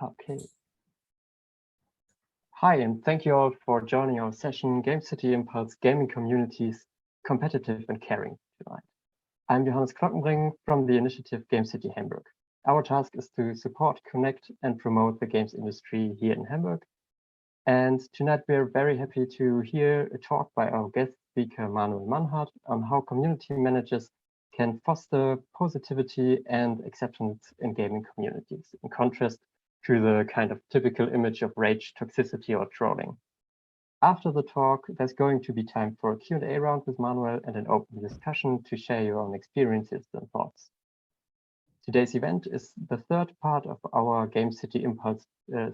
Okay. Hi, and thank you all for joining our session, Gamecity Impulse Gaming Communities, Competitive and Caring tonight. I'm Johannes Klockenbring from the initiative Gamecity Hamburg. Our task is to support, connect, and promote the games industry here in Hamburg. And tonight we're very happy to hear a talk by our guest speaker, Manuel Manhard, on how community managers can foster positivity and acceptance in gaming communities, in contrast to the kind of typical image of rage, toxicity, or trolling. After the talk, there's going to be time for a Q&A round with Manuel and an open discussion to share your own experiences and thoughts. Today's event is the third part of our Gamecity Impulse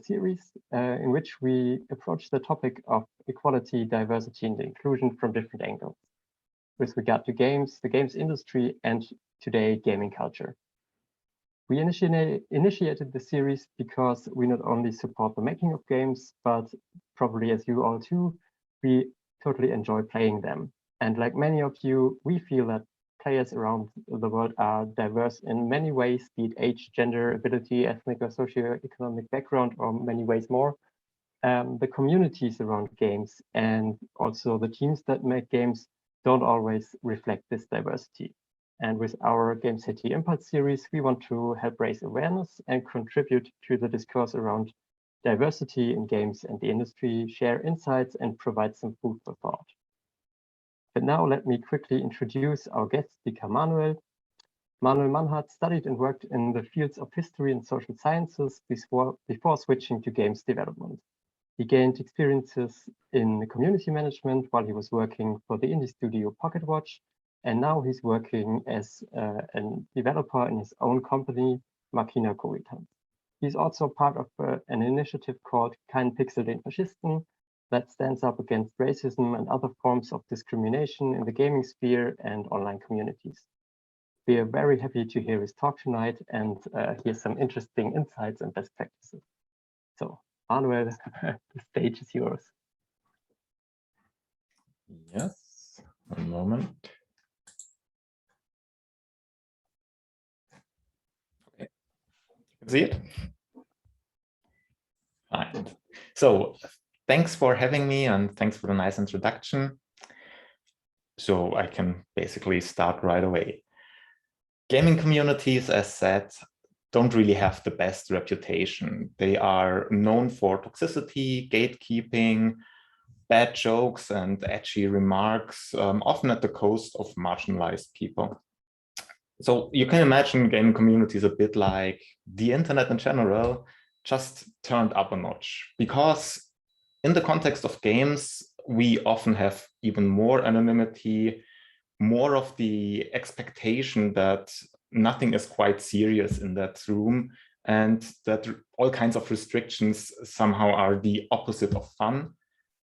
series, in which we approach the topic of equality, diversity, and inclusion from different angles, with regard to games, the games industry, and today, gaming culture. We initiated the series because we not only support the making of games, but probably as you all too, we totally enjoy playing them. And like many of you, we feel that players around the world are diverse in many ways, be it age, gender, ability, ethnic or socioeconomic background, or many ways more. The communities around games and also the teams that make games don't always reflect this diversity. And with our Gamecity Impulse series, we want to help raise awareness and contribute to the discourse around diversity in games and the industry, share insights, and provide some food for thought. But now let me quickly introduce our guest speaker, Manuel. Manuel Manhard studied and worked in the fields of history and social sciences before switching to games development. He gained experiences in community management while he was working for the indie studio Pocket Watch, and now he's working as a developer in his own company, Keinen Pixel. He's also part of an initiative called Keinen Pixel, den Faschisten, that stands up against racism and other forms of discrimination in the gaming sphere and online communities. We are very happy to hear his talk tonight and hear some interesting insights and best practices. So, Manuel, the stage is yours. Yes, one moment. Okay, you can see it? Fine. So, thanks for having me and thanks for the nice introduction. So I can basically start right away. Gaming communities, as said, don't really have the best reputation. They are known for toxicity, gatekeeping, bad jokes, and edgy remarks, often at the cost of marginalized people. So you can imagine gaming communities a bit like the internet in general, just turned up a notch, because in the context of games, we often have even more anonymity, more of the expectation that nothing is quite serious in that room, and that all kinds of restrictions somehow are the opposite of fun.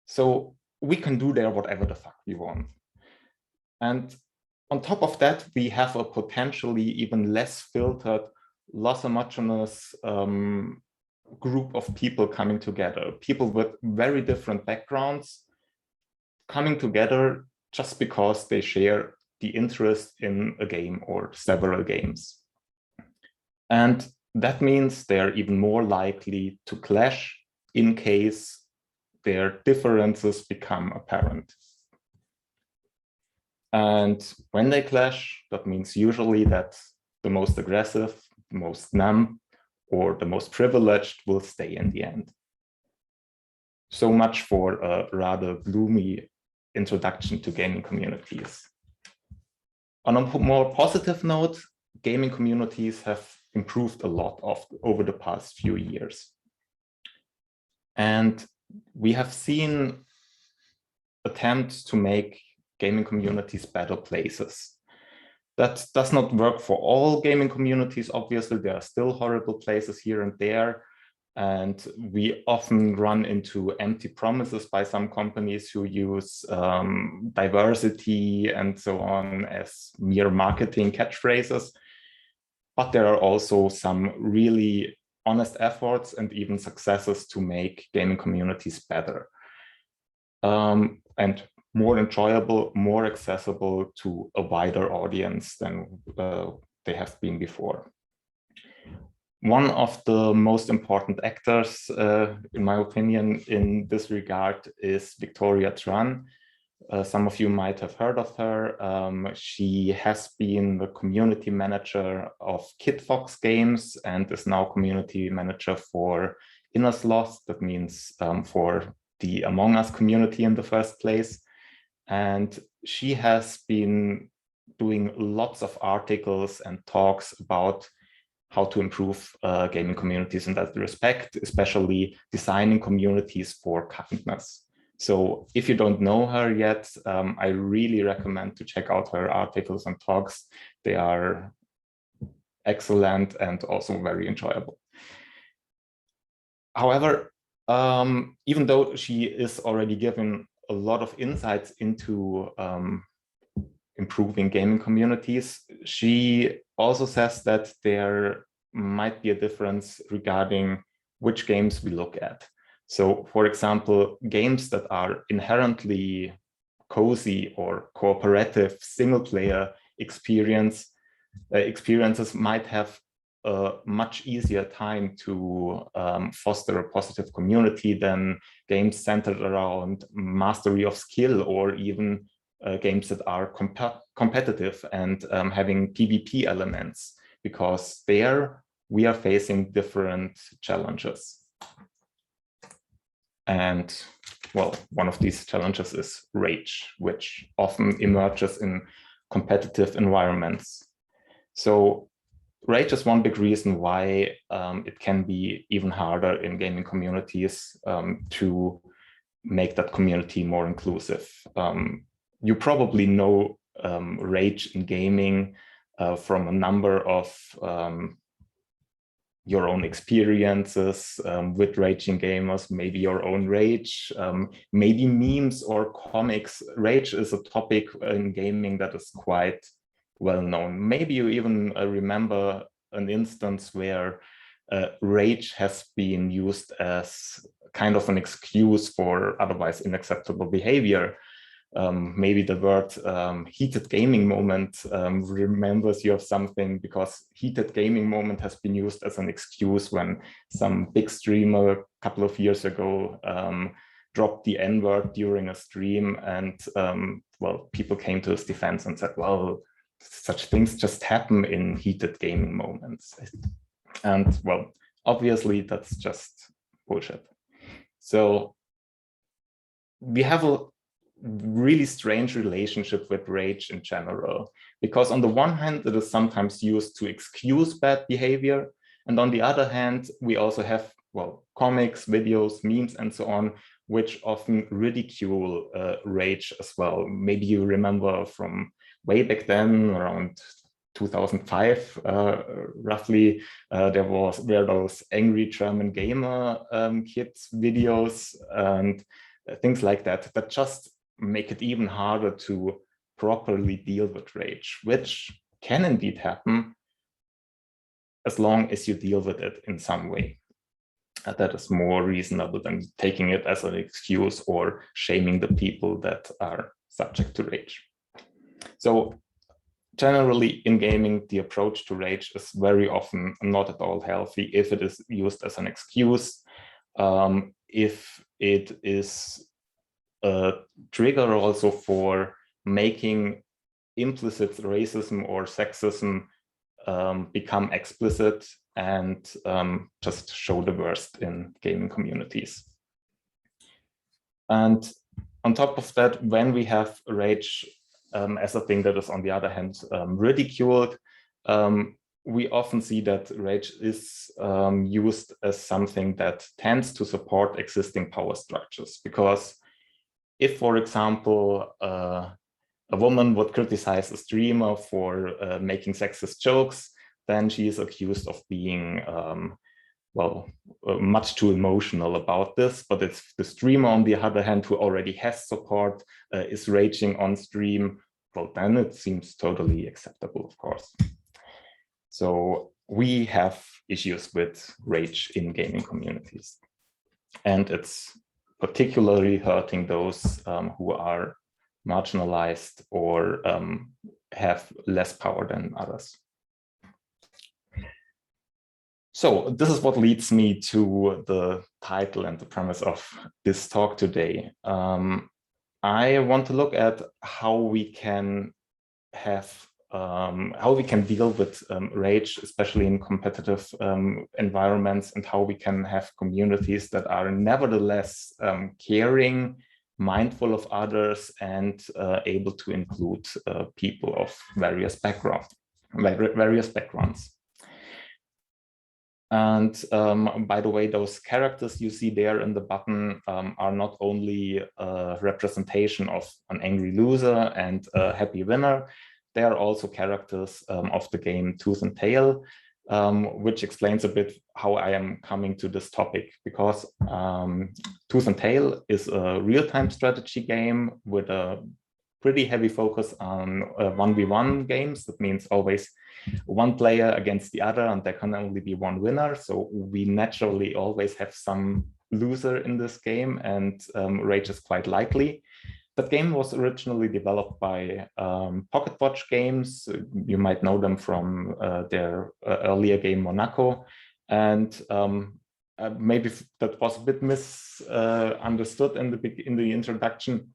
So we can do there whatever the fuck we want. And on top of that, we have a potentially even less filtered, less homogeneous group of people coming together, people with very different backgrounds coming together just because they share the interest in a game or several games. And that means they're even more likely to clash in case their differences become apparent. And when they clash, that means usually that the most aggressive, the most numb, or the most privileged will stay in the end. So much for a rather gloomy introduction to gaming communities. On a more positive note, gaming communities have improved a lot over the past few years. And we have seen attempts to make gaming communities better places. That does not work for all gaming communities. Obviously, there are still horrible places here and there. And we often run into empty promises by some companies who use diversity and so on as mere marketing catchphrases. But there are also some really honest efforts and even successes to make gaming communities better. And more enjoyable, more accessible to a wider audience than they have been before. One of the most important actors, in my opinion, in this regard is Victoria Tran. Some of you might have heard of her. She has been the community manager of Kid Fox games and is now community manager for Innersloth. That means for the Among Us community in the first place. And she has been doing lots of articles and talks about how to improve gaming communities in that respect, especially designing communities for kindness. So if you don't know her yet, I really recommend to check out her articles and talks. They are excellent and also very enjoyable. However, even though she is already given a lot of insights into improving gaming communities, she also says that there might be a difference regarding which games we look at. So, for example, games that are inherently cozy or cooperative single-player experiences might have a much easier time to foster a positive community than games centered around mastery of skill, or even games that are competitive and having PvP elements, because there we are facing different challenges. And well, one of these challenges is rage, which often emerges in competitive environments. So rage is one big reason why it can be even harder in gaming communities to make that community more inclusive. You probably know rage in gaming from a number of your own experiences with raging gamers, maybe your own rage, maybe memes or comics. Rage is a topic in gaming that is quite well known. Maybe you even remember an instance where rage has been used as kind of an excuse for otherwise unacceptable behavior. Maybe the word heated gaming moment remembers you of something, because heated gaming moment has been used as an excuse when some big streamer a couple of years ago dropped the N-word during a stream, and well, people came to his defense and said, well, such things just happen in heated gaming moments. And well, obviously that's just bullshit. So we have a really strange relationship with rage in general, because on the one hand, it is sometimes used to excuse bad behavior. And on the other hand, we also have, well, comics, videos, memes, and so on, which often ridicule rage as well. Maybe you remember from way back then, around 2005, roughly, there were those angry German gamer kids videos and things like that, that just make it even harder to properly deal with rage, which can indeed happen as long as you deal with it in some way. That is more reasonable than taking it as an excuse or shaming the people that are subject to rage. So generally in gaming, the approach to rage is very often not at all healthy if it is used as an excuse, if it is a trigger also for making implicit racism or sexism become explicit and just show the worst in gaming communities. And on top of that, when we have rage as a thing that is, on the other hand, ridiculed, we often see that rage is used as something that tends to support existing power structures. Because if, for example, a woman would criticize a streamer for making sexist jokes, then she is accused of being, well, much too emotional about this. But if the streamer, on the other hand, who already has support, is raging on stream, well, then it seems totally acceptable, of course. So we have issues with rage in gaming communities. And it's particularly hurting those who are marginalized or have less power than others. So this is what leads me to the title and the premise of this talk today. I want to look at how we can deal with rage, especially in competitive environments, and how we can have communities that are nevertheless caring, mindful of others, and able to include people of various backgrounds. And by the way, those characters you see there in the button are not only a representation of an angry loser and a happy winner, they are also characters of the game Tooth and Tail, which explains a bit how I am coming to this topic, because Tooth and Tail is a real-time strategy game with a pretty heavy focus on 1v1 games. That means always one player against the other, and there can only be one winner. So we naturally always have some loser in this game, and rage is quite likely. That game was originally developed by Pocket Watch Games. You might know them from their earlier game Monaco. And maybe that was a bit misunderstood in the introduction.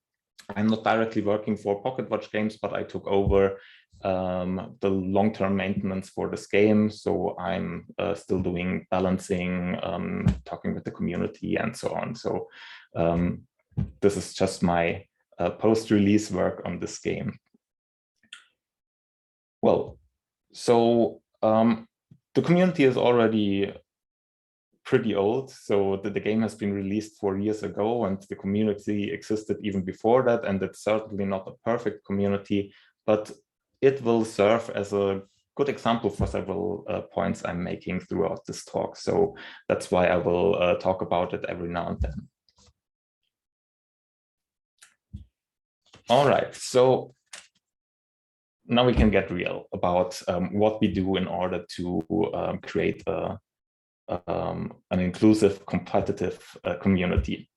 I'm not directly working for Pocket Watch Games, but I took over the long-term maintenance for this game. So I'm still doing balancing, talking with the community and so on. So this is just my post-release work on this game. Well, so the community is already pretty old. So the game has been released 4 years ago, and the community existed even before that. And it's certainly not a perfect community, but it will serve as a good example for several points I'm making throughout this talk. So that's why I will talk about it every now and then. All right, so now we can get real about what we do in order to create an inclusive, competitive community.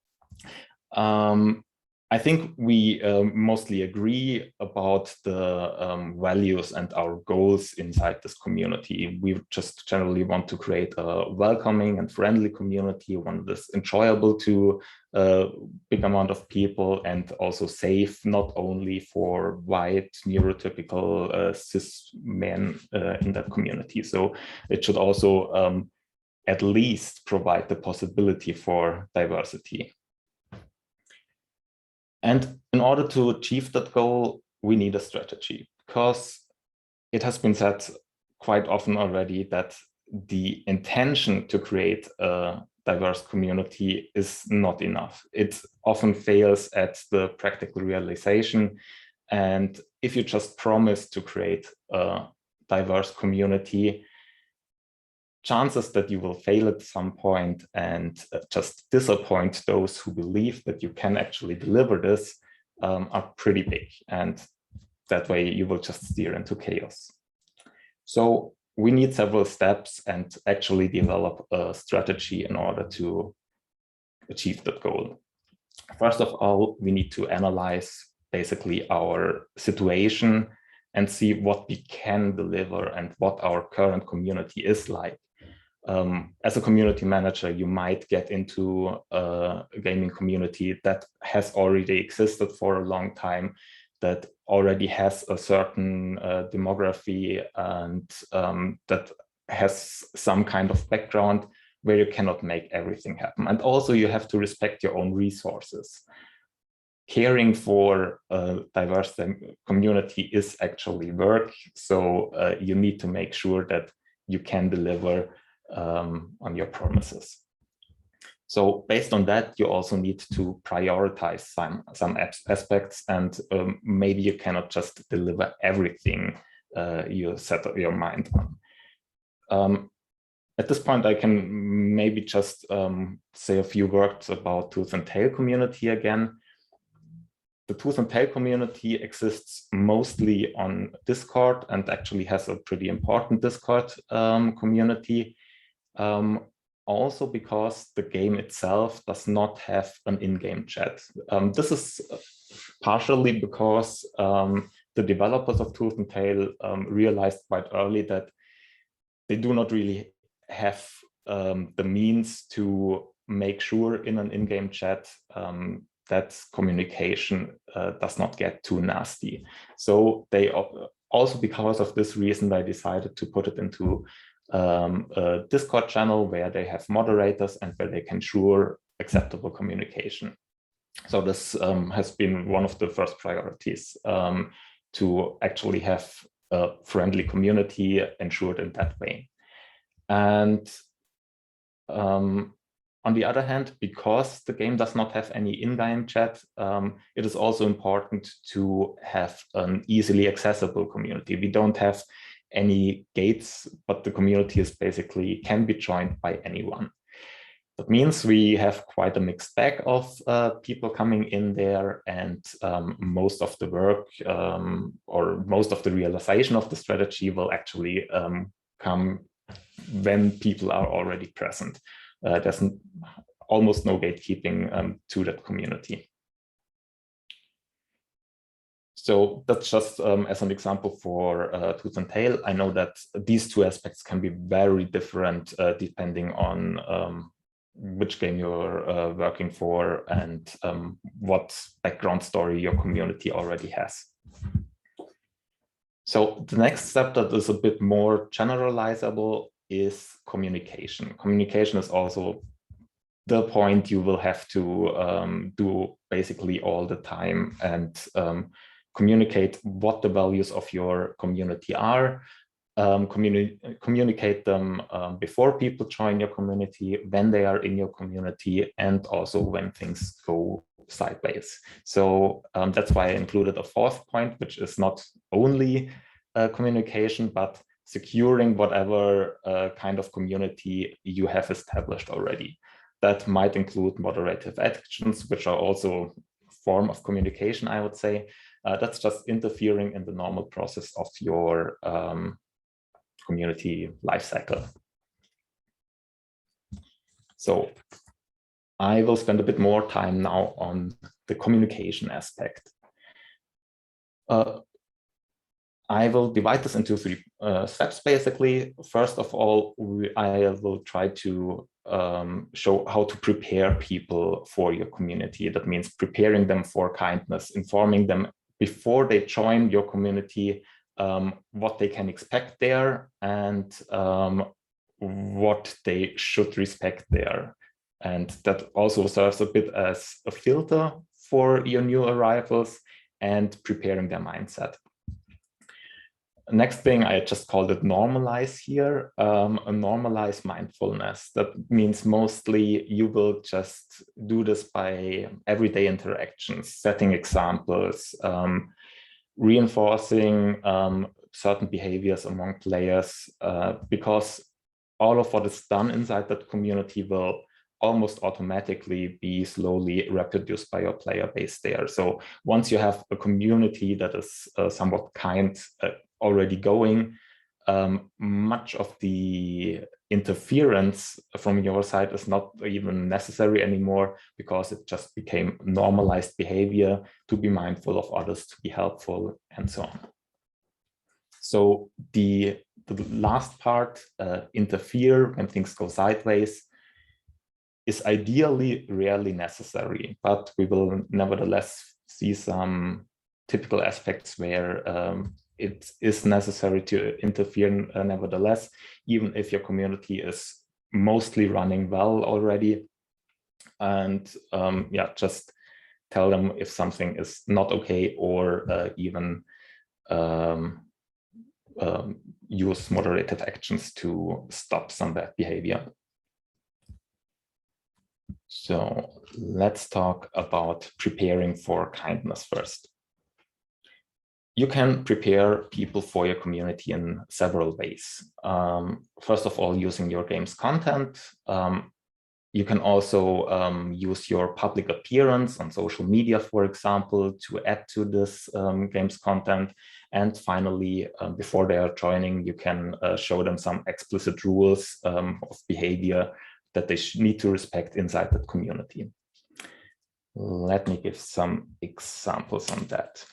I think we mostly agree about the values and our goals inside this community. We just generally want to create a welcoming and friendly community, one that's enjoyable to a big amount of people, and also safe, not only for white, neurotypical cis men in that community. So it should also at least provide the possibility for diversity. And in order to achieve that goal, we need a strategy, because it has been said quite often already that the intention to create a diverse community is not enough. It often fails at the practical realization. And if you just promise to create a diverse community, chances that you will fail at some point and just disappoint those who believe that you can actually deliver this are pretty big. And that way you will just steer into chaos. So we need several steps and actually develop a strategy in order to achieve that goal. First of all, we need to analyze basically our situation and see what we can deliver and what our current community is like. As a community manager, you might get into a gaming community that has already existed for a long time, that already has a certain demography, and that has some kind of background where you cannot make everything happen. And also you have to respect your own resources. Caring for a diverse community is actually work. So you need to make sure that you can deliver on your promises. So based on that, you also need to prioritize some aspects, and maybe you cannot just deliver everything you set up your mind on. At this point, I can maybe just say a few words about Tooth and Tail community again. The Tooth and Tail community exists mostly on Discord, and actually has a pretty important Discord community. Also because the game itself does not have an in-game chat. This is partially because the developers of Tooth and Tail realized quite early that they do not really have the means to make sure in an in-game chat that communication does not get too nasty. So they also, because of this reason, they decided to put it into a Discord channel where they have moderators and where they can ensure acceptable communication. So this has been one of the first priorities, to actually have a friendly community ensured in that way. And on the other hand, because the game does not have any in-game chat, it is also important to have an easily accessible community. We don't have any gates, but the community is basically can be joined by anyone. That means we have quite a mixed bag of people coming in there, and most of the work or most of the realization of the strategy will actually come when people are already present. There's almost no gatekeeping to that community. So that's just as an example for Tooth and Tail. I know that these two aspects can be very different depending on which game you're working for and what background story your community already has. So the next step that is a bit more generalizable is communication. Communication is also the point you will have to do basically all the time and communicate what the values of your community are, communicate them before people join your community, when they are in your community, and also when things go sideways. So that's why I included a fourth point, which is not only communication, but securing whatever kind of community you have established already. That might include moderative actions, which are also a form of communication, I would say. That's just interfering in the normal process of your community lifecycle. So I will spend a bit more time now on the communication aspect. I will divide this into three steps, basically. First of all, I will try to show how to prepare people for your community. That means preparing them for kindness, informing them before they join your community, what they can expect there and what they should respect there. And that also serves a bit as a filter for your new arrivals and preparing their mindset. Next thing, I just called it normalize here, a normalize mindfulness. That means mostly you will just do this by everyday interactions, setting examples, reinforcing certain behaviors among players, because all of what is done inside that community will almost automatically be slowly reproduced by your player base there. So once you have a community that is somewhat kind already going, much of the interference from your side is not even necessary anymore, because it just became normalized behavior to be mindful of others, to be helpful, and so on. So the last part, interfere when things go sideways, is ideally rarely necessary, but we will nevertheless see some typical aspects where it is necessary to interfere nevertheless, even if your community is mostly running well already. And yeah, just tell them if something is not okay, or even use moderative actions to stop some bad behavior. So let's talk about preparing for kindness first. You can prepare people for your community in several ways. First of all, using your game's content. You can also use your public appearance on social media, for example, to add to this game's content. And finally, before they are joining, you can show them some explicit rules of behavior that they need to respect inside that community. Let me give some examples on that.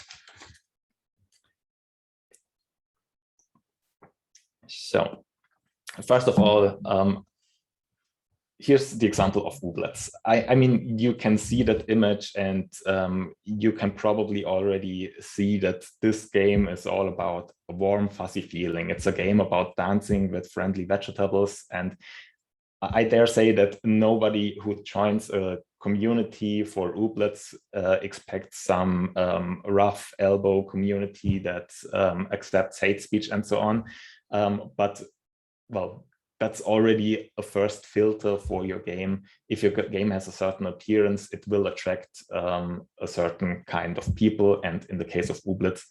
So First of all, here's the example of ooblets. I mean, you can see that image, and you can probably already see that this game is all about a warm, fuzzy feeling. It's a game about dancing with friendly vegetables. And I dare say that nobody who joins a community for ooblets expects some rough elbow community that accepts hate speech and so on. But, well, that's already a first filter for your game. If your game has a certain appearance, it will attract a certain kind of people. And in the case of ooblets,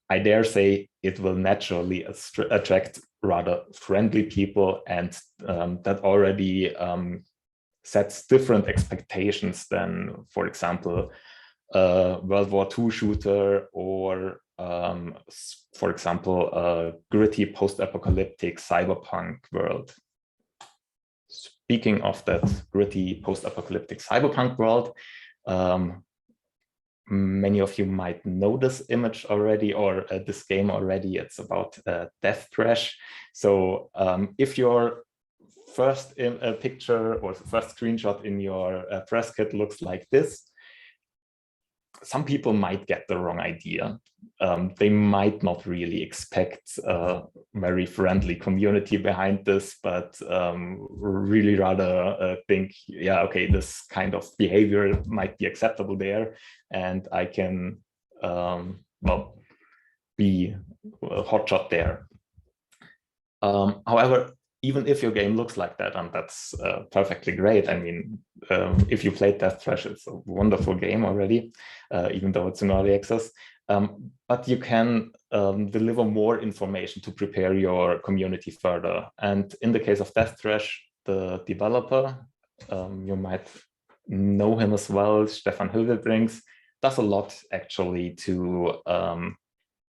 I dare say it will naturally attract rather friendly people, and that already sets different expectations than, for example, a World War II shooter, or for example, a gritty post-apocalyptic cyberpunk world. Speaking of that gritty post-apocalyptic cyberpunk world, many of you might know this image already, or this game already. It's about Death Trash. So if your first picture or first screenshot in your press kit looks like this, some people might get the wrong idea. They might not really expect a very friendly community behind this, but really rather think, yeah, okay, this kind of behavior might be acceptable there, and I can, well, be a hotshot there. However, even if your game looks like that, and that's perfectly great. I mean, if you played Death Trash, it's a wonderful game already, even though it's in early access. But you can deliver more information to prepare your community further. And in the case of Death Trash, the developer, you might know him as well, Stefan Hildebrings, does a lot actually to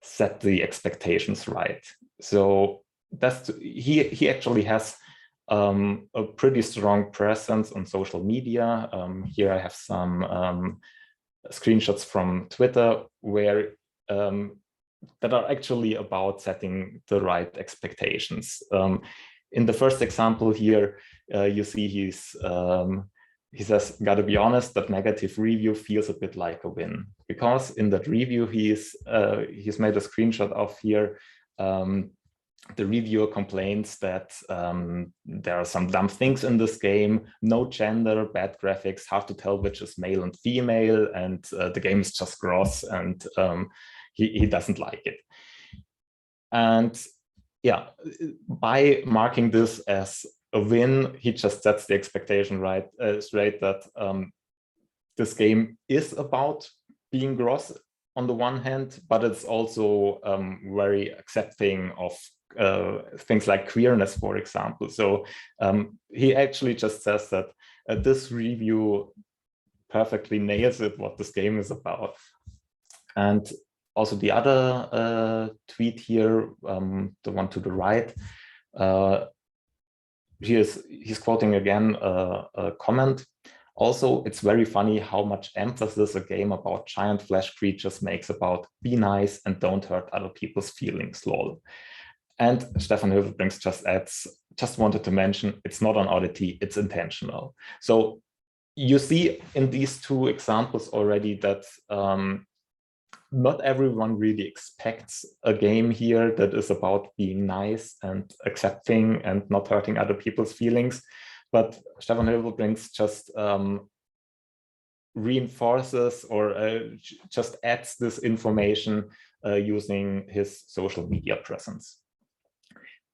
set the expectations right. So he actually has a pretty strong presence on social media. Here I have some screenshots from Twitter where that are actually about setting the right expectations. In the first example here, you see he says, "Gotta be honest, that negative review feels a bit like a win," because in that review he's made a screenshot of here. The reviewer complains that there are some dumb things in this game, no gender, bad graphics, hard to tell which is male and female, and the game is just gross, and he doesn't like it. And yeah, by marking this as a win, he just sets the expectation right straight that this game is about being gross on the one hand, but it's also very accepting of things like queerness, for example. So he actually just says that this review perfectly nails it, what this game is about. And also the other tweet here, the one to the right, he's quoting again a comment. Also, it's very funny how much emphasis a game about giant flesh creatures makes about be nice and don't hurt other people's feelings, lol. And Stefan Hildebrings just adds, just wanted to mention, it's not an oddity, it's intentional. So you see in these two examples already that not everyone really expects a game here that is about being nice and accepting and not hurting other people's feelings. But Stefan Hildebrings just reinforces or just adds this information using his social media presence.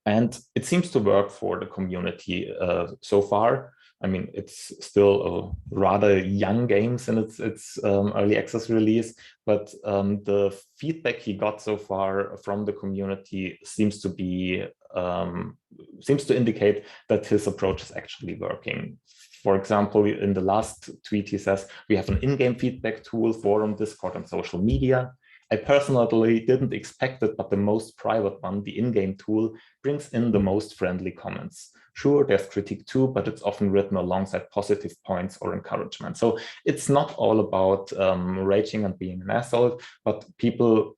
And it seems to work for the community so far. I mean, it's still a rather young game since its early access release, but the feedback he got so far from the community seems to be seems to indicate that his approach is actually working. For example, in the last tweet, he says, "We have an in-game feedback tool, forum, Discord, and social media. I personally didn't expect it, but the most private one, the in-game tool, brings in the most friendly comments. Sure, there's critique too, but it's often written alongside positive points or encouragement." So it's not all about raging and being an asshole, but people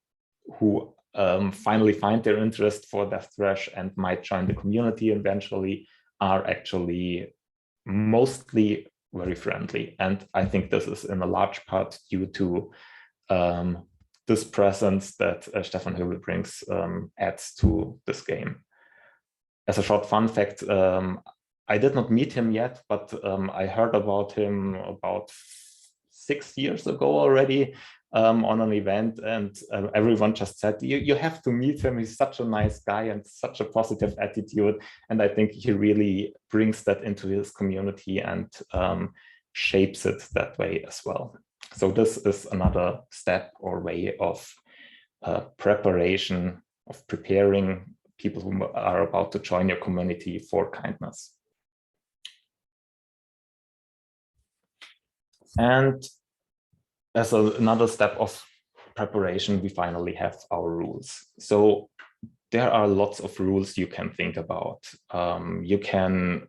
who finally find their interest for Death Thresh and might join the community eventually are actually mostly very friendly. And I think this is in a large part due to this presence that Stefan Höbel brings adds to this game. As a short fun fact, I did not meet him yet, but I heard about him about 6 years ago already on an event, and everyone just said, you have to meet him. He's such a nice guy and such a positive attitude. And I think he really brings that into his community and shapes it that way as well. So this is another step or way of preparation, of preparing people who are about to join your community for kindness. And as another step of preparation, we finally have our rules. So there are lots of rules you can think about. You can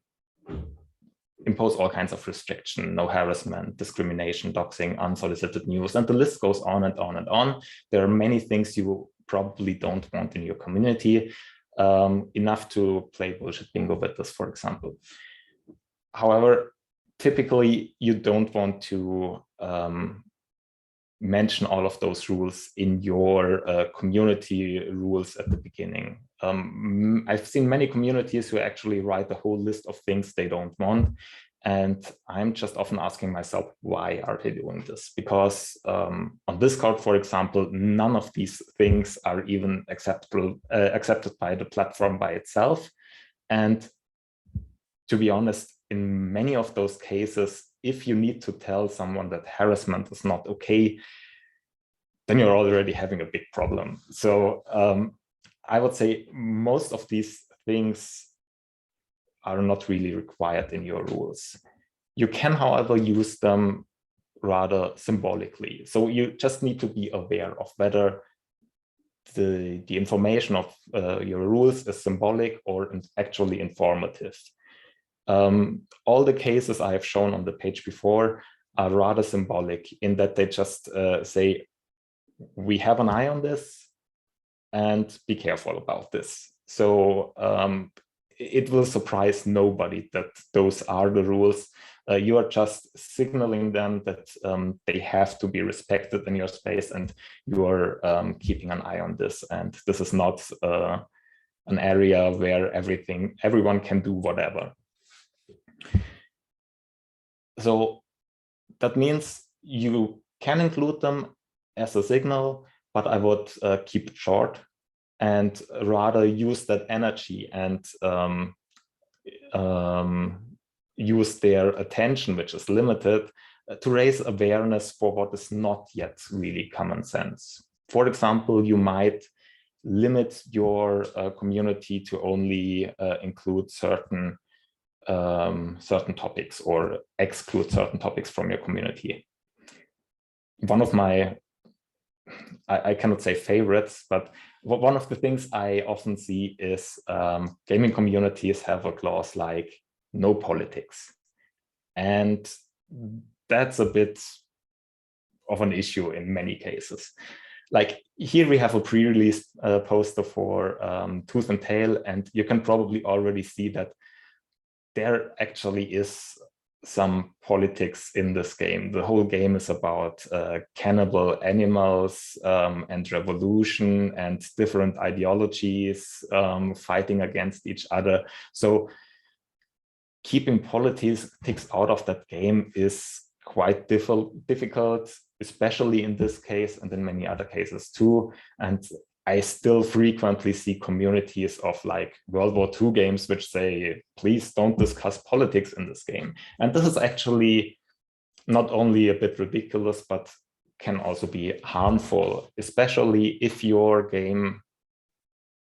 impose all kinds of restriction, no harassment, discrimination, doxing, unsolicited news, and the list goes on and on and on. There are many things you probably don't want in your community, enough to play bullshit bingo with this, for example. However, typically you don't want to mention all of those rules in your community rules at the beginning. I've seen many communities who actually write a whole list of things they don't want. And I'm just often asking myself, why are they doing this? Because on Discord, for example, none of these things are even accepted by the platform by itself. And to be honest, in many of those cases, if you need to tell someone that harassment is not okay, then you're already having a big problem. So I would say most of these things are not really required in your rules. You can, however, use them rather symbolically. So you just need to be aware of whether the information of your rules is symbolic or actually informative. All the cases I have shown on the page before are rather symbolic in that they just say, we have an eye on this and be careful about this. So it will surprise nobody that those are the rules. You are just signaling them that they have to be respected in your space, and you are keeping an eye on this. And this is not an area where everyone can do whatever. So that means you can include them as a signal, but I would keep it short and rather use that energy and use their attention, which is limited, to raise awareness for what is not yet really common sense. For example, you might limit your community to only include certain topics or exclude certain topics from your community. One of my, I cannot say favorites, but one of the things I often see is gaming communities have a clause like no politics. And that's a bit of an issue in many cases. Like here we have a pre-release poster for Tooth and Tail, and you can probably already see that there actually is some politics in this game. The whole game is about cannibal animals and revolution and different ideologies fighting against each other. So keeping politics out of that game is quite difficult, especially in this case and in many other cases too. And I still frequently see communities of like World War II games which say, please don't discuss politics in this game. And this is actually not only a bit ridiculous, but can also be harmful, especially if your game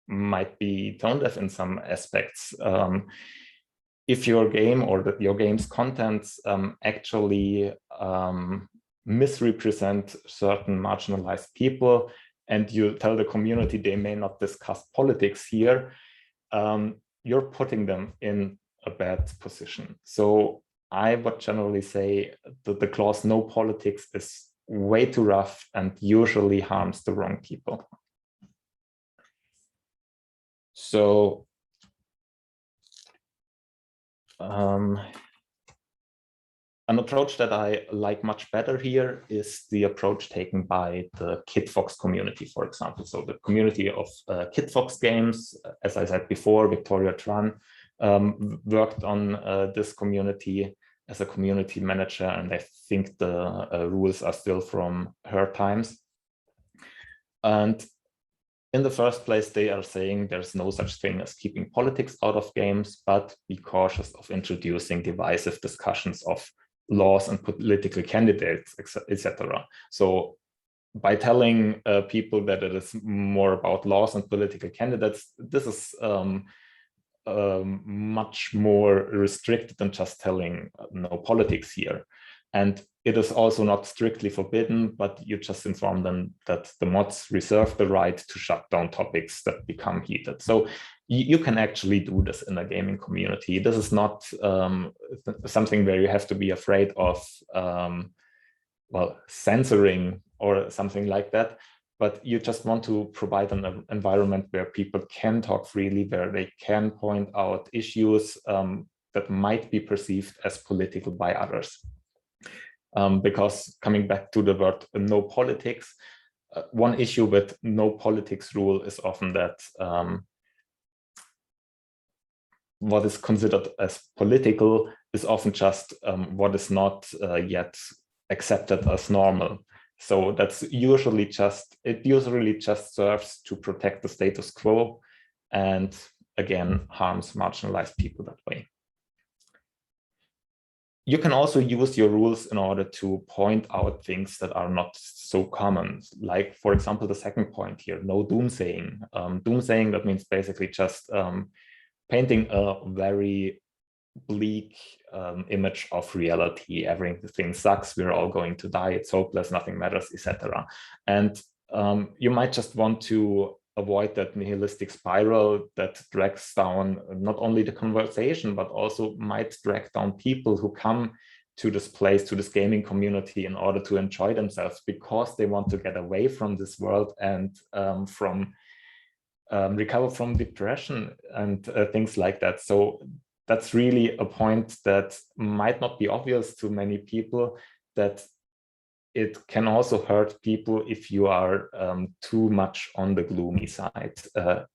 might be tone deaf in some aspects. If your game or your game's contents actually misrepresent certain marginalized people, and you tell the community they may not discuss politics here, you're putting them in a bad position. So I would generally say that the clause no politics is way too rough and usually harms the wrong people. So an approach that I like much better here is the approach taken by the KidFox community, for example. So the community of KidFox games, as I said before, Victoria Tran worked on this community as a community manager, and I think the rules are still from her times. And in the first place, they are saying there's no such thing as keeping politics out of games, but be cautious of introducing divisive discussions of laws and political candidates, etc. So by telling people that it is more about laws and political candidates, this is much more restricted than just telling no politics here. And it is also not strictly forbidden, but you just inform them that the mods reserve the right to shut down topics that become heated. So you can actually do this in a gaming community. This is not something where you have to be afraid of, well, censoring or something like that. But you just want to provide an environment where people can talk freely, where they can point out issues that might be perceived as political by others. Because coming back to the word no politics, one issue with no politics rule is often that what is considered as political is often just what is not yet accepted as normal. So that's usually just, it usually just serves to protect the status quo and again harms marginalized people that way. You can also use your rules in order to point out things that are not so common. Like, for example, the second point here, no doomsaying. Doomsaying, that means basically just painting a very bleak image of reality. Everything sucks, we're all going to die, it's hopeless, nothing matters, etc. And you might just want to avoid that nihilistic spiral that drags down not only the conversation, but also might drag down people who come to this place, to this gaming community in order to enjoy themselves because they want to get away from this world and recover from depression and things like that. So that's really a point that might not be obvious to many people, that it can also hurt people if you are too much on the gloomy side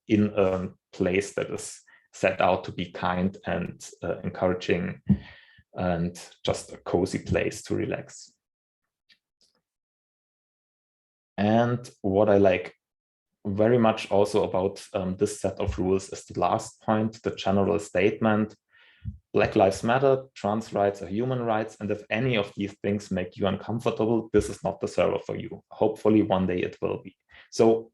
in a place that is set out to be kind and encouraging and just a cozy place to relax. And what I like very much also about this set of rules is the last point, the general statement. Black Lives Matter, trans rights are human rights, and if any of these things make you uncomfortable, this is not the server for you. Hopefully one day it will be. So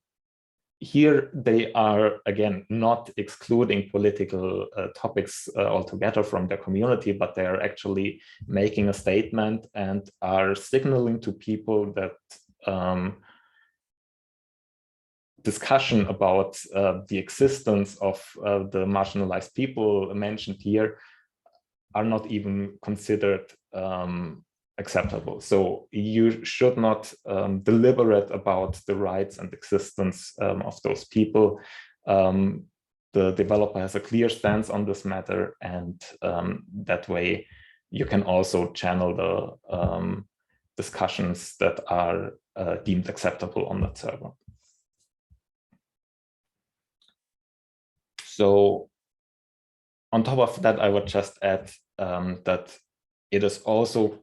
here they are, again, not excluding political topics altogether from their community, but they are actually making a statement and are signaling to people that discussion about the existence of the marginalized people mentioned here are not even considered acceptable. So you should not deliberate about the rights and existence of those people. The developer has a clear stance on this matter, and that way you can also channel the discussions that are deemed acceptable on that server. So on top of that, I would just add that it is also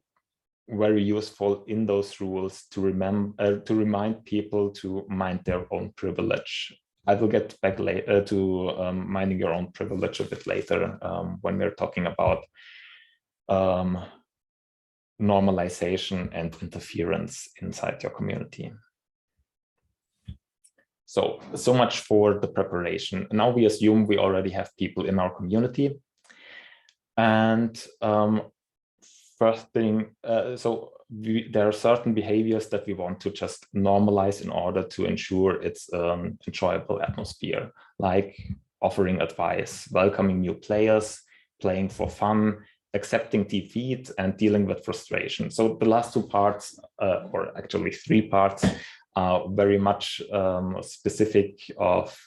very useful in those rules to remind people to mind their own privilege. I will get back later to minding your own privilege a bit later when we're talking about normalization and interference inside your community. So much for the preparation. Now we assume we already have people in our community. And first thing, there are certain behaviors that we want to just normalize in order to ensure it's an enjoyable atmosphere, like offering advice, welcoming new players, playing for fun, accepting defeat, and dealing with frustration. So the last two parts, or actually three parts, are very much specific of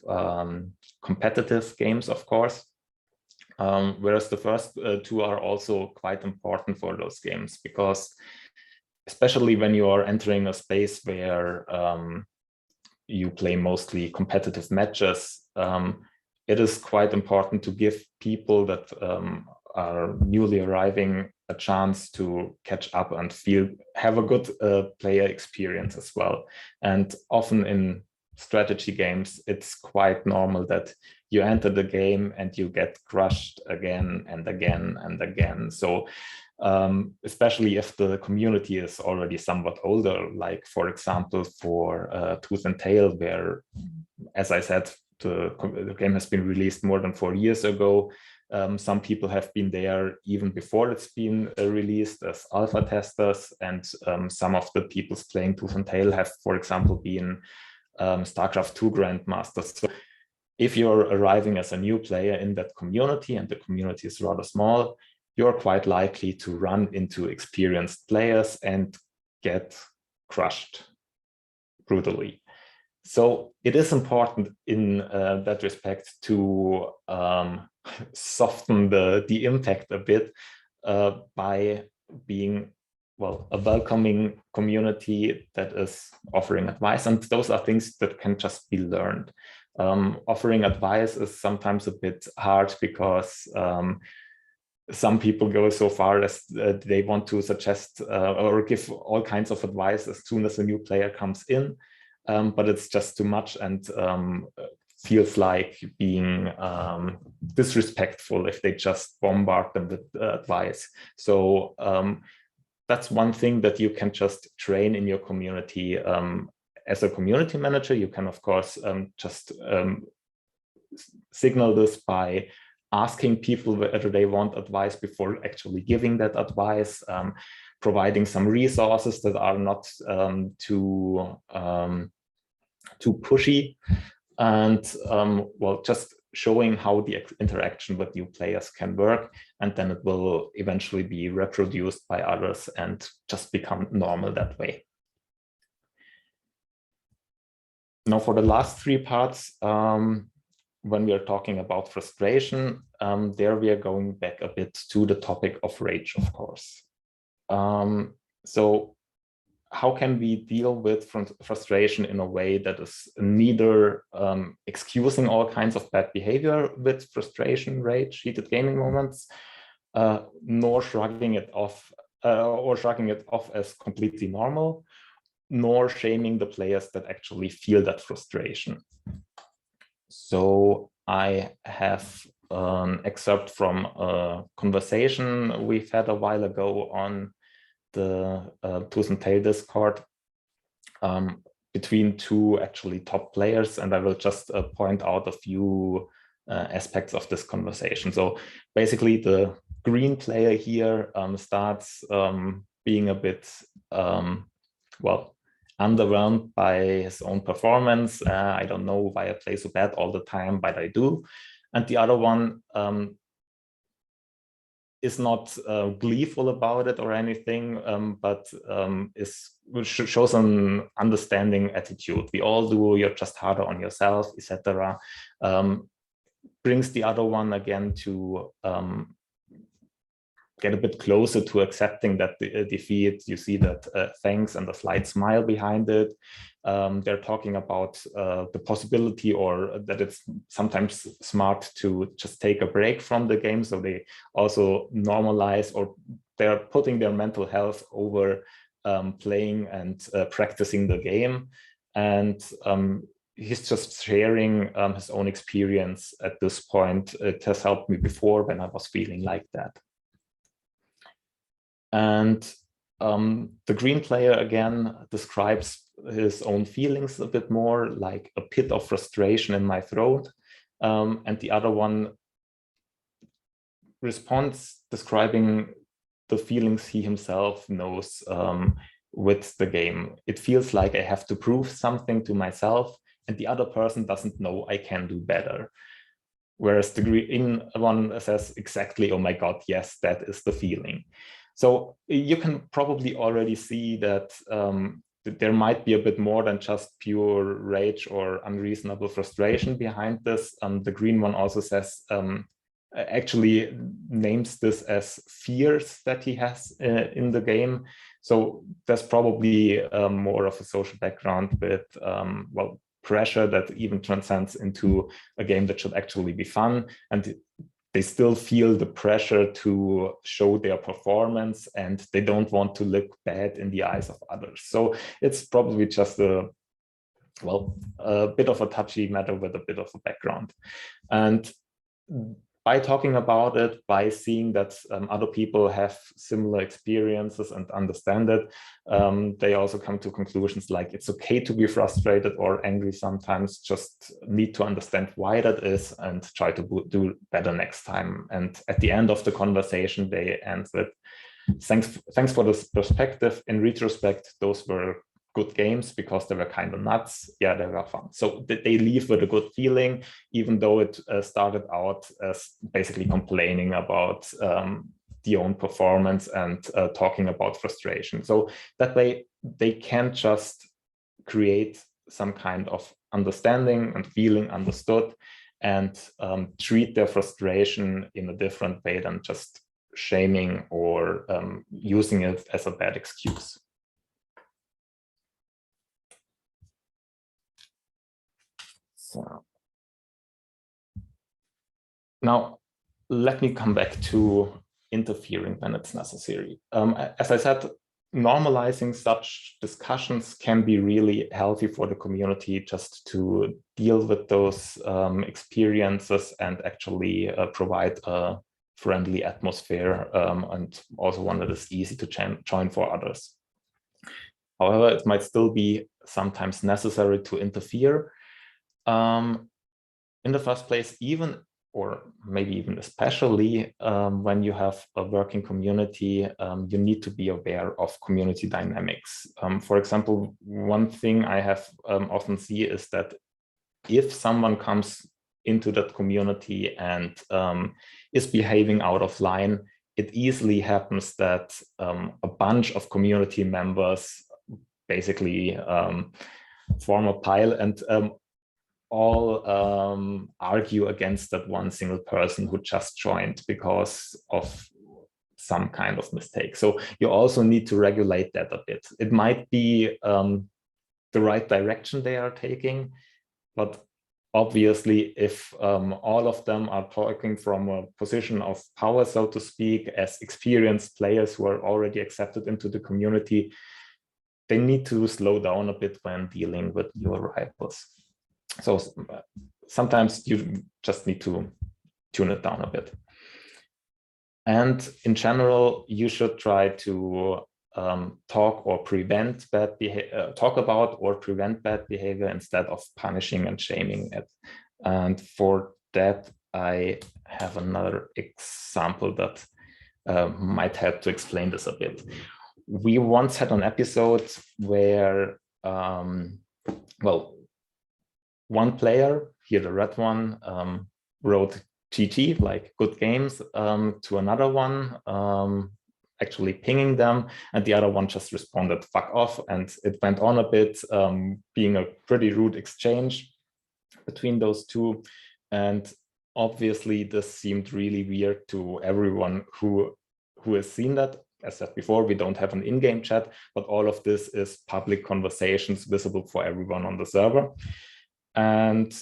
competitive games, of course. Whereas the first two are also quite important for those games, because especially when you are entering a space where you play mostly competitive matches, it is quite important to give people that are newly arriving a chance to catch up and have a good player experience as well. And often in strategy games, it's quite normal that you enter the game and you get crushed again and again and again. So especially if the community is already somewhat older, like for example for Tooth and Tail, where, as I said, the game has been released more than 4 years ago. Some people have been there even before it's been released as alpha testers, and some of the people playing Tooth and Tail have, for example, been StarCraft 2 Grandmasters. So if you're arriving as a new player in that community, and the community is rather small, you're quite likely to run into experienced players and get crushed brutally. So it is important in that respect to soften the impact a bit by being, well, a welcoming community that is offering advice. And those are things that can just be learned. Offering advice is sometimes a bit hard because some people go so far as they want to suggest or give all kinds of advice as soon as a new player comes in. But it's just too much and feels like being disrespectful if they just bombard them with advice. So that's one thing that you can just train in your community. As a community manager, you can, of course, just signal this by asking people whether they want advice before actually giving that advice, providing some resources that are not too pushy, and well, just showing how the interaction with new players can work, and then it will eventually be reproduced by others and just become normal that way. Now, for the last three parts, when we are talking about frustration, there we are going back a bit to the topic of rage, of course. So how can we deal with frustration in a way that is neither excusing all kinds of bad behavior with frustration, rage, heated gaming moments, nor shrugging it off as completely normal, nor shaming the players that actually feel that frustration. So I have an excerpt from a conversation we've had a while ago on the Tooth and Tail Discord between two actually top players, and I will just point out a few aspects of this conversation. So basically the green player here starts being a bit, well, underwhelmed by his own performance. I don't know why I play so bad all the time, but I do. And the other one is not gleeful about it or anything, but shows an understanding attitude. We all do, you're just harder on yourself, etc. Brings the other one again to get a bit closer to accepting that defeat. You see that thanks and a slight smile behind it. They're talking about the possibility, or that it's sometimes smart to just take a break from the game. So they also normalize, or they're putting their mental health over playing and practicing the game. And he's just sharing his own experience at this point. It has helped me before when I was feeling like that. And the green player again describes his own feelings a bit more, like a pit of frustration in my throat. And the other one responds describing the feelings he himself knows with the game. It feels like I have to prove something to myself, and the other person doesn't know I can do better. Whereas the green one says exactly, oh my God, yes, that is the feeling. So you can probably already see that there might be a bit more than just pure rage or unreasonable frustration behind this. The green one also says, actually names this as fears that he has in the game. So there's probably more of a social background with, well, pressure that even transcends into a game that should actually be fun. And they still feel the pressure to show their performance, and they don't want to look bad in the eyes of others. So it's probably just a bit of a touchy matter with a bit of a background. And by talking about it, by seeing that other people have similar experiences and understand it, they also come to conclusions like it's okay to be frustrated or angry sometimes, just need to understand why that is and try to do better next time. And at the end of the conversation, they end with, thanks for this perspective. In retrospect, those were good games because they were kind of nuts. Yeah, they were fun. So they leave with a good feeling, even though it started out as basically complaining about the own performance and talking about frustration. So that way they can just create some kind of understanding and feeling understood and treat their frustration in a different way than just shaming or using it as a bad excuse. So now let me come back to interfering when it's necessary. As I said, normalizing such discussions can be really healthy for the community, just to deal with those experiences and actually provide a friendly atmosphere, and also one that is easy to join for others. However, it might still be sometimes necessary to interfere. In the first place, even, or maybe even especially, when you have a working community, you need to be aware of community dynamics. For example, one thing I have often see is that if someone comes into that community and is behaving out of line, it easily happens that a bunch of community members basically form a pile and all argue against that one single person who just joined because of some kind of mistake. So you also need to regulate that a bit. It might be the right direction they are taking, but obviously if all of them are talking from a position of power, so to speak, as experienced players who are already accepted into the community, they need to slow down a bit when dealing with your rivals. So sometimes you just need to tune it down a bit. And in general, you should try to talk about or prevent bad behavior instead of punishing and shaming it. And for that, I have another example that might help to explain this a bit. We once had an episode where, one player, here the red one, wrote GG, like good games, to another one, actually pinging them, and the other one just responded fuck off, and it went on a bit, being a pretty rude exchange between those two. And obviously this seemed really weird to everyone who has seen that. As said before, we don't have an in-game chat, but all of this is public conversations visible for everyone on the server. And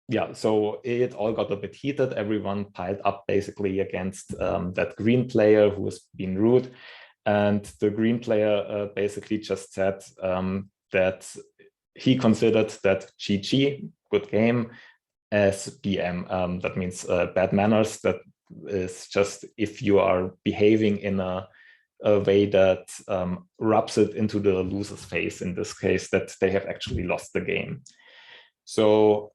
yeah, so it all got a bit heated. Everyone piled up basically against that green player who was being rude. And the green player basically just said that he considered that GG, good game, as BM. That means bad manners. That is just if you are behaving in a way that rubs it into the loser's face, in this case, that they have actually lost the game. So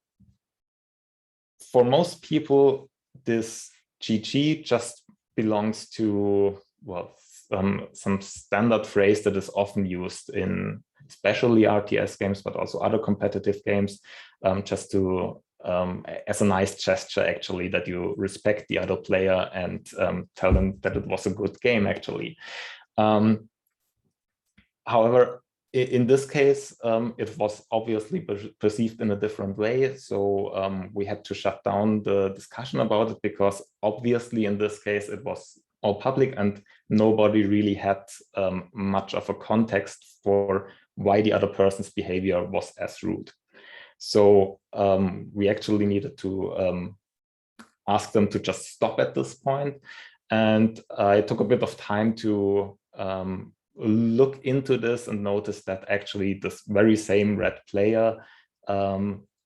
for most people, this GG just belongs to, well, some standard phrase that is often used in especially RTS games, but also other competitive games, just to as a nice gesture, actually, that you respect the other player and tell them that it was a good game, actually. However, in this case, it was obviously perceived in a different way. So we had to shut down the discussion about it, because obviously in this case, it was all public and nobody really had much of a context for why the other person's behavior was as rude. So we actually needed to ask them to just stop at this point. And I took a bit of time to look into this and notice that actually this very same red player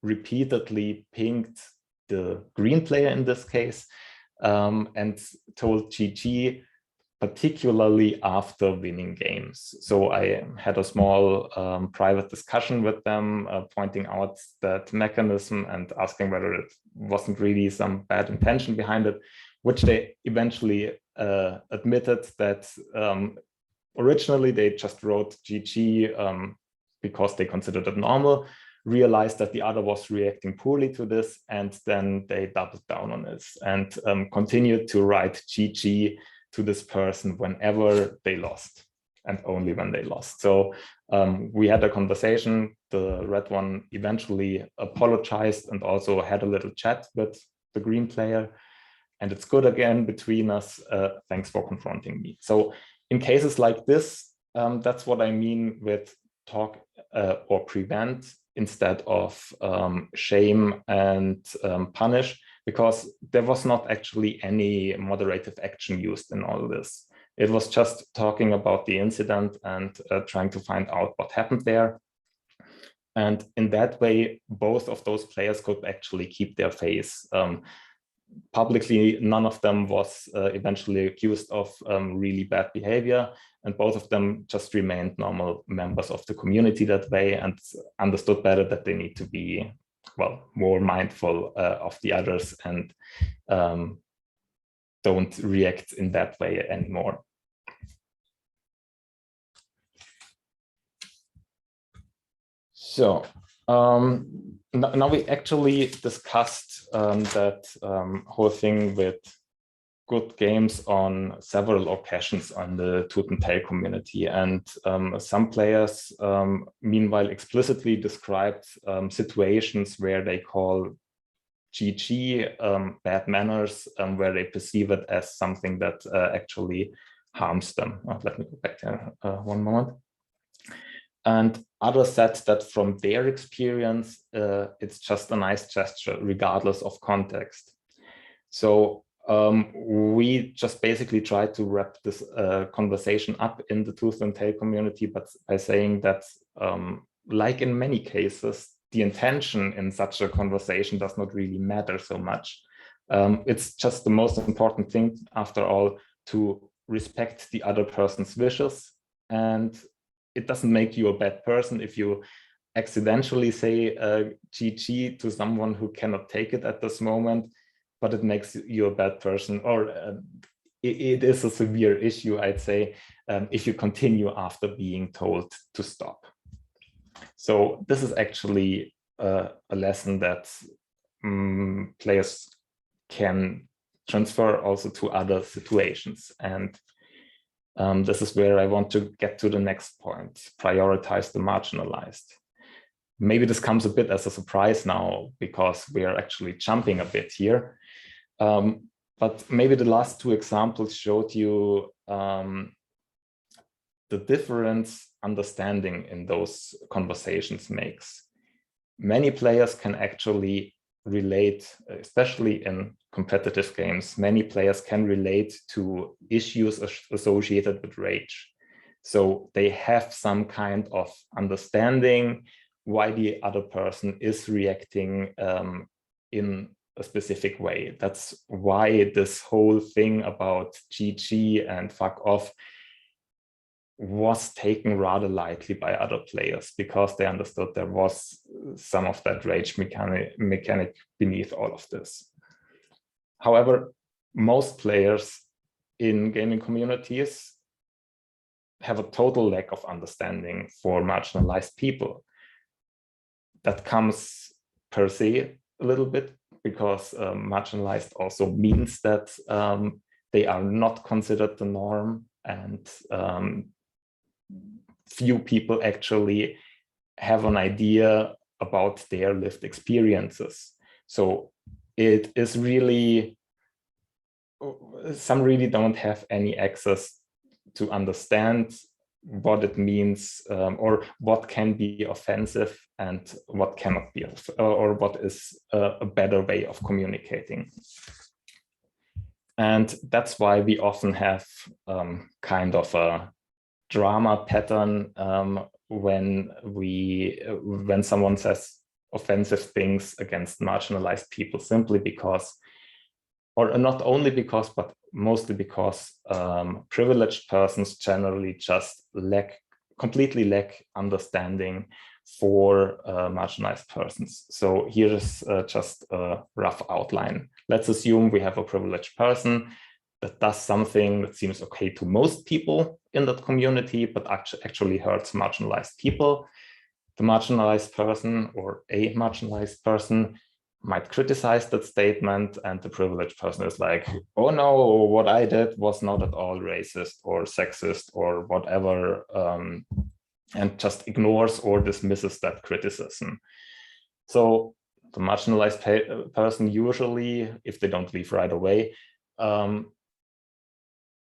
repeatedly pinged the green player in this case and told GG, particularly after winning games. So I had a small private discussion with them, pointing out that mechanism and asking whether it wasn't really some bad intention behind it, which they eventually admitted that originally they just wrote GG because they considered it normal, realized that the other was reacting poorly to this, and then they doubled down on this and continued to write GG to this person whenever they lost, and only when they lost. So we had a conversation. The red one eventually apologized and also had a little chat with the green player, and it's good again between us. Thanks for confronting me. So in cases like this, that's what I mean with talk or prevent instead of shame and punish, because there was not actually any moderative action used in all this. It was just talking about the incident and trying to find out what happened there. And in that way, both of those players could actually keep their face. Publicly, none of them was eventually accused of really bad behavior, and both of them just remained normal members of the community that way and understood better that they need to be, well, more mindful of the others and don't react in that way anymore. So now we actually discussed that whole thing with good games on several occasions on the Tooth and Tail community. And some players, meanwhile, explicitly described situations where they call GG bad manners, where they perceive it as something that actually harms them. Let me go back there one moment. And others said that from their experience, it's just a nice gesture, regardless of context. So we just basically tried to wrap this conversation up in the Tooth and Tail community, but by saying that, like in many cases, the intention in such a conversation does not really matter so much. It's just the most important thing, after all, to respect the other person's wishes. And it doesn't make you a bad person if you accidentally say GG to someone who cannot take it at this moment, but it makes you a bad person, or it is a severe issue, I'd say, if you continue after being told to stop. So this is actually a lesson that players can transfer also to other situations. And this is where I want to get to the next point: prioritize the marginalized. Maybe this comes a bit as a surprise now, because we are actually jumping a bit here. But maybe the last two examples showed you the difference understanding in those conversations makes. Many players can actually relate, especially in competitive games, many players can relate to issues associated with rage. So they have some kind of understanding why the other person is reacting in a specific way. That's why this whole thing about GG and fuck off was taken rather lightly by other players, because they understood there was some of that rage mechanic beneath all of this. However, most players in gaming communities have a total lack of understanding for marginalized people. That comes per se a little bit because marginalized also means that they are not considered the norm, and few people actually have an idea about their lived experiences. So it is really, some really don't have any access to understand what it means, or what can be offensive and what cannot be, or what is a better way of communicating. And that's why we often have kind of a drama pattern when someone says offensive things against marginalized people, simply because, or not only because, but mostly because privileged persons generally just completely lack understanding for marginalized persons. So here is just a rough outline. Let's assume we have a privileged person that does something that seems okay to most people in that community, but actually hurts marginalized people. The marginalized person, or a marginalized person, might criticize that statement, and the privileged person is like, oh no, what I did was not at all racist or sexist or whatever, and just ignores or dismisses that criticism. So the marginalized person usually, if they don't leave right away,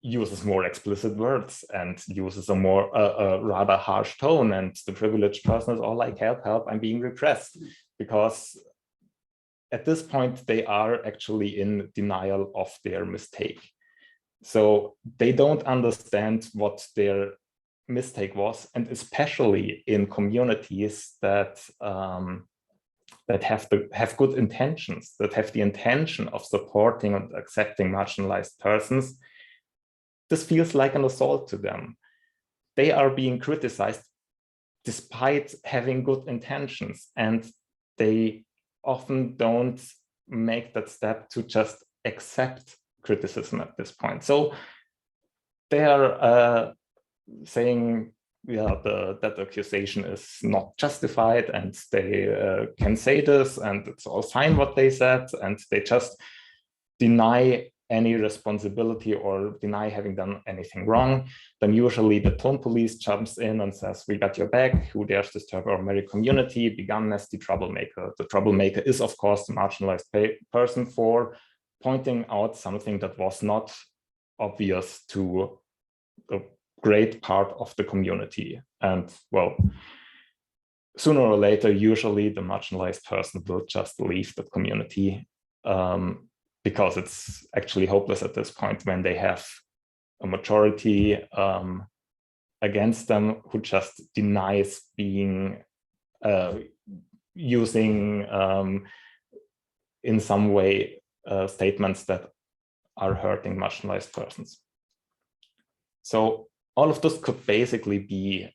uses more explicit words and uses a rather harsh tone, and the privileged person is all like, help, help, I'm being repressed, because at this point, they are actually in denial of their mistake. So they don't understand what their mistake was, and especially in communities that have good intentions, that have the intention of supporting and accepting marginalized persons, this feels like an assault to them. They are being criticized despite having good intentions, and they often don't make that step to just accept criticism at this point. So they are saying, yeah, that accusation is not justified, and they can say this, and it's all fine what they said, and they just deny any responsibility or deny having done anything wrong. Then usually the tone police jumps in and says, we got your back, who dares disturb our merry community, begun nasty troublemaker. The troublemaker is, of course, the marginalized person for pointing out something that was not obvious to a great part of the community. And well, sooner or later, usually the marginalized person will just leave the community, because it's actually hopeless at this point when they have a majority against them who just denies being using in some way statements that are hurting marginalized persons. So all of this could basically be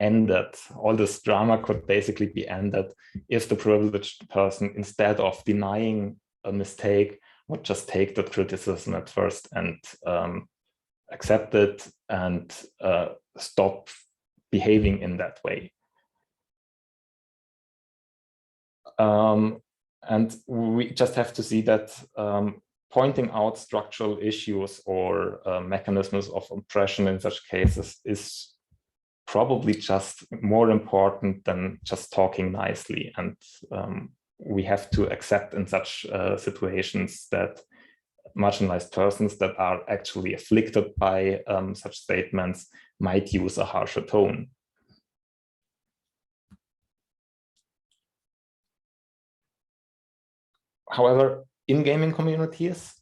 ended. All this drama could basically be ended if the privileged person, instead of denying a mistake, would just take that criticism at first and accept it and stop behaving in that way. And we just have to see that pointing out structural issues or mechanisms of oppression in such cases is probably just more important than just talking nicely. And we have to accept in such situations that marginalized persons that are actually afflicted by such statements might use a harsher tone. However, in gaming communities,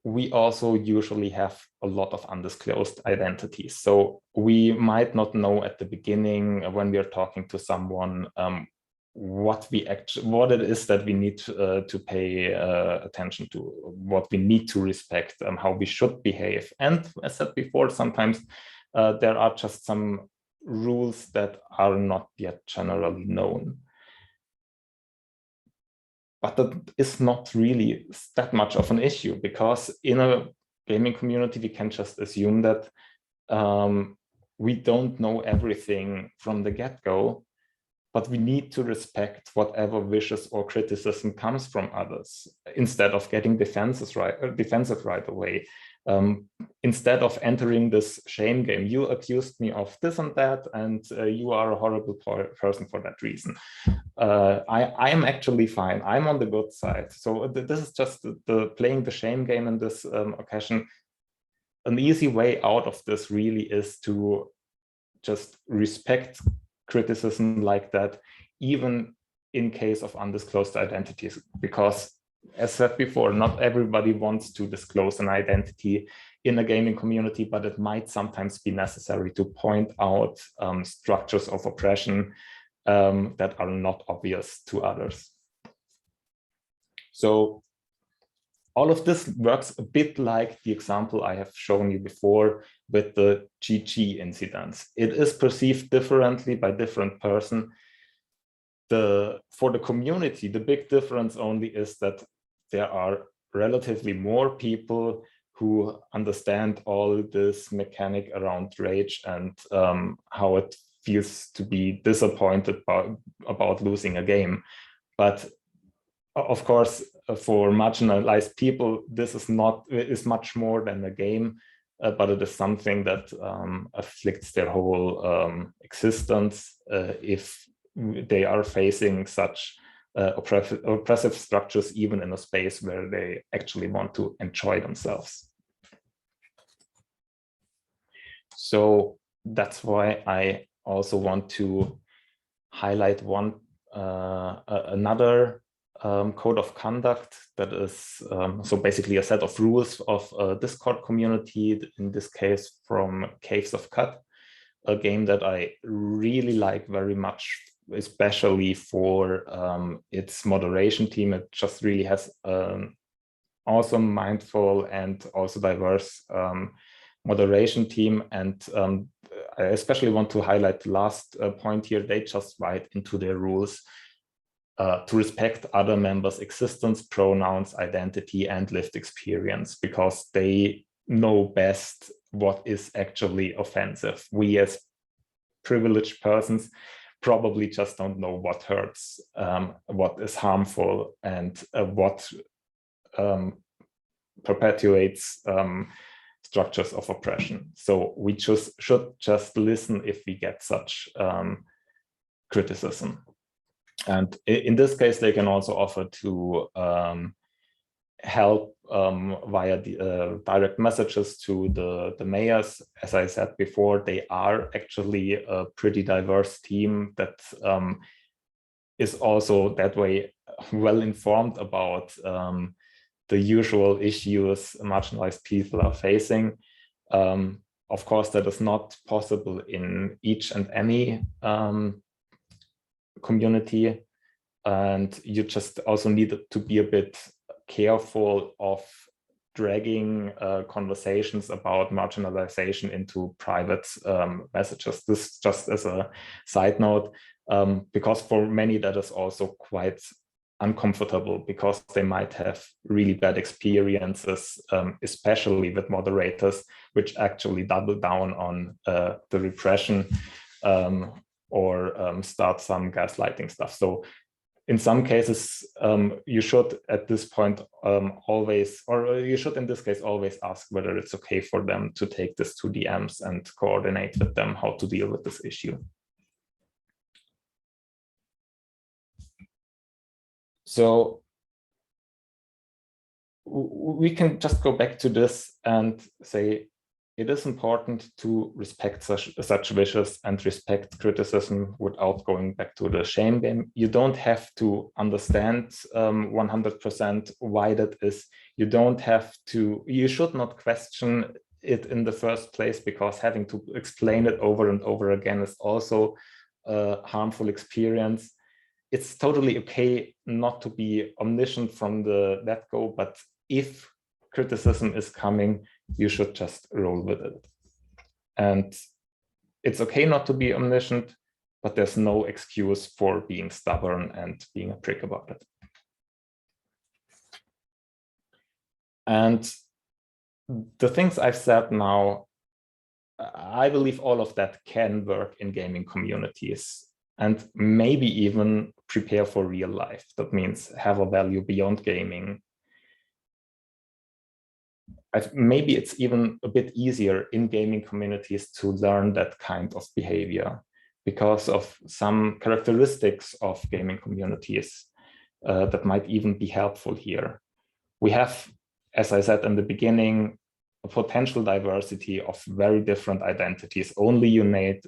we also usually have a lot of undisclosed identities. So we might not know at the beginning when we are talking to someone what it is that we need to pay attention to, what we need to respect, how we should behave. And as said before, sometimes there are just some rules that are not yet generally known. But that is not really that much of an issue, because in a gaming community, we can just assume that we don't know everything from the get-go, but we need to respect whatever wishes or criticism comes from others instead of getting defensive right away. Instead of entering this shame game, you accused me of this and that, and you are a horrible person for that reason. I am actually fine. I'm on the good side. So this is just the playing the shame game in this occasion. An easy way out of this really is to just respect criticism like that, even in case of undisclosed identities, because as said before, not everybody wants to disclose an identity in a gaming community, but it might sometimes be necessary to point out structures of oppression that are not obvious to others. So all of this works a bit like the example I have shown you before with the GG incidents. It is perceived differently by different person. For the community, the big difference only is that there are relatively more people who understand all this mechanic around rage and how it feels to be disappointed about losing a game. But of course, for marginalized people, this is much more than a game, but it is something that afflicts their whole existence if they are facing such oppressive structures, even in a space where they actually want to enjoy themselves. So that's why I also want to highlight another code of conduct that is so basically a set of rules of a Discord community, in this case from Caves of Cut, a game that I really like very much, especially for its moderation team. It just really has an awesome, mindful, and also diverse moderation team. And I especially want to highlight the last point here. They just write into their rules to respect other members' existence, pronouns, identity, and lived experience, because they know best what is actually offensive. We as privileged persons probably just don't know what hurts, what is harmful, and what perpetuates structures of oppression. So we should just listen if we get such criticism. And in this case, they can also offer to help via the direct messages to the mayors. As I said before, they are actually a pretty diverse team that is also that way well informed about the usual issues marginalized people are facing. Of course, that is not possible in each and any community, and you just also need to be a bit careful of dragging conversations about marginalization into private messages. This just as a side note, because for many that is also quite uncomfortable, because they might have really bad experiences, especially with moderators, which actually double down on the repression or start some gaslighting stuff. So in some cases, you should at this point always, or you should in this case always ask whether it's okay for them to take this to DMs and coordinate with them how to deal with this issue. So we can just go back to this and say, it is important to respect such wishes and respect criticism without going back to the shame game. You don't have to understand 100% why that is. You should not question it in the first place, because having to explain it over and over again is also a harmful experience. It's totally okay not to be omniscient from the get-go, but if criticism is coming, you should just roll with it. And it's okay not to be omniscient, but there's no excuse for being stubborn and being a prick about it. And the things I've said now, I believe all of that can work in gaming communities, and maybe even prepare for real life. That means have a value beyond gaming. maybe it's even a bit easier in gaming communities to learn that kind of behavior because of some characteristics of gaming communities that might even be helpful here. We have, as I said in the beginning, a potential diversity of very different identities, only united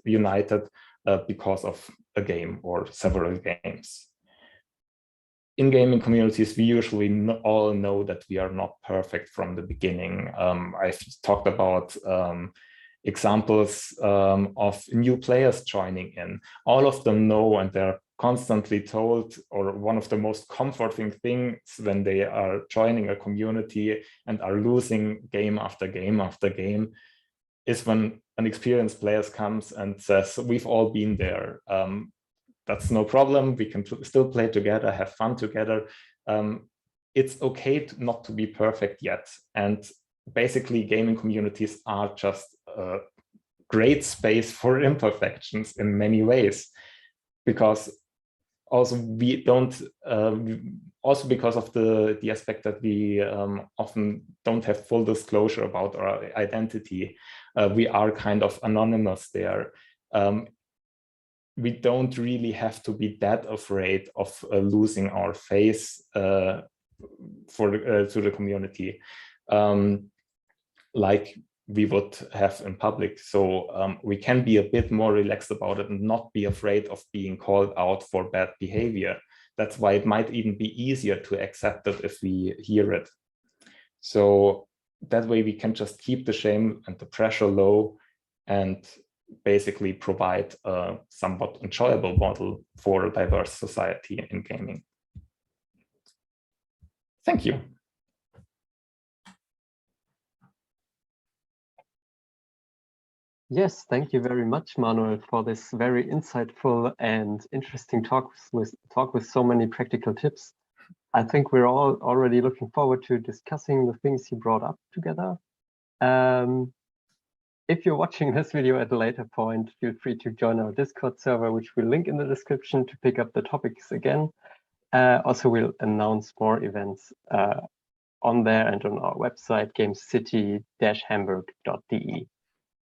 because of a game or several games. In gaming communities, we usually all know that we are not perfect from the beginning. I've talked about examples of new players joining in. All of them know, and they're constantly told, or one of the most comforting things when they are joining a community and are losing game after game after game is when an experienced player comes and says, we've all been there. That's no problem. We can still play together, have fun together. It's okay not to be perfect yet. And basically, gaming communities are just a great space for imperfections in many ways, because also we don't, also because of the aspect that we often don't have full disclosure about our identity. We are kind of anonymous there. We don't really have to be that afraid of losing our face to the community, like we would have in public. So we can be a bit more relaxed about it and not be afraid of being called out for bad behavior. That's why it might even be easier to accept it if we hear it. So that way we can just keep the shame and the pressure low and basically provide a somewhat enjoyable model for a diverse society in gaming. Thank you. Yes, thank you very much, Manuel, for this very insightful and interesting talk with so many practical tips. I think we're all already looking forward to discussing the things you brought up together. If you're watching this video at a later point, feel free to join our Discord server, which we'll link in the description to pick up the topics again. Also, we'll announce more events on there and on our website, gamecity-hamburg.de.